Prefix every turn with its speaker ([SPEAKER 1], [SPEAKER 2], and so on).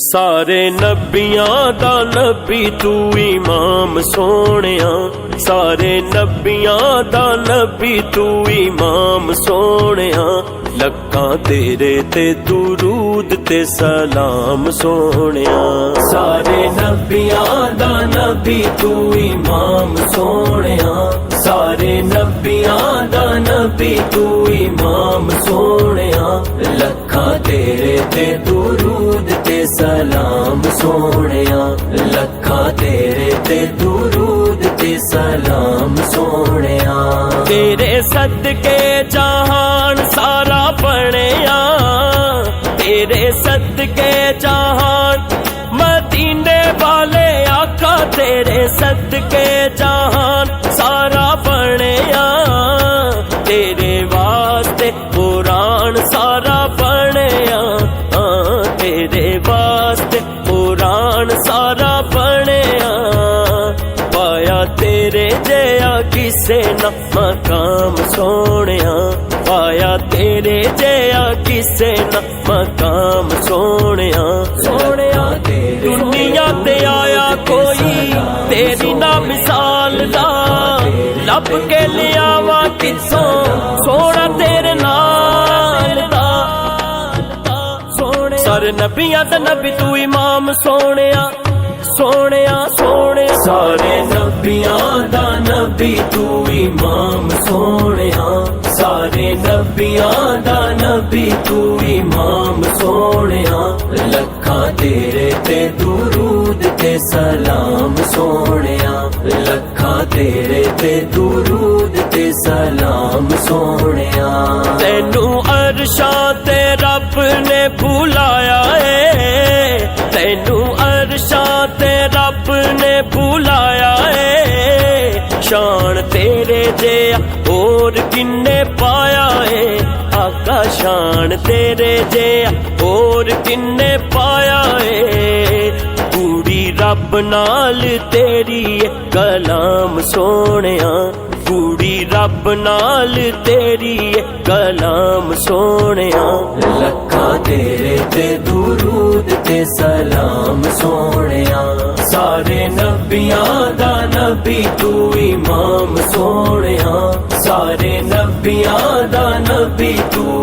[SPEAKER 1] सारे नबियां दा नबी तू इमाम सोनिया, सारे नबियां दा नबी तू इमाम सोनिया। लक्कां तेरे ते दुरूद ते सलाम सोनिया, सारे नबियां दा नबी तू इमाम सोनिया, सारे नबियां दा नबी तू इमाम सोनिया। लक्कां तेरे ते दुरूद ते सलाम सोनिया, लक्खां तेरे ते दुरूद ते सलाम सोनिया। तेरे सदके जहान सारा बनिया, तेरे सदके जहान मदीने वाले आका, तेरे सदके जहान सारा बनिया। तेरे वास्ते कुरान सारा बनिया, तेरे वास्ते कुरान सारा बनिया। पाया तेरे जया किसे न मकाम सोनिया, पाया तेरे जया किसे न मकाम सोनिया। सोनिया दुनिया ते आया कोई तेरी ना मिसाल दा, लब के लियावा किसों सोना तेरे नाल दा। सारे नबियां दा नबी तू इमाम सोनिया, सोनिया सोनिया। सारे नबियां दा नबी तू इमाम सोनिया, सारे नबियां दा नबी तू इमाम सोनिया। लक्खां तेरे ते दुरूद ते सलाम सोनिया, लक्खां तेरे ते दुरूद ते सलाम सोनिया। तैनू अरशां ते रब ने बुलाया है, तैनू अरशां ते रब ने बुलाया है। शान तेरे जेहा और किन्ने पाया है, आका शान तेरे जेहा और किन्ने पाया है। कुड़ी रब नाल तेरी कलाम सोनिया, कुड़ी रब नाल तेरी कलाम सोनिया। लक्खां तेरे ते दुरूद ते सलाम सोनिया, सारे नबियां दा नबी तू इमाम सोनिया, सारे नबियां दा नबी तू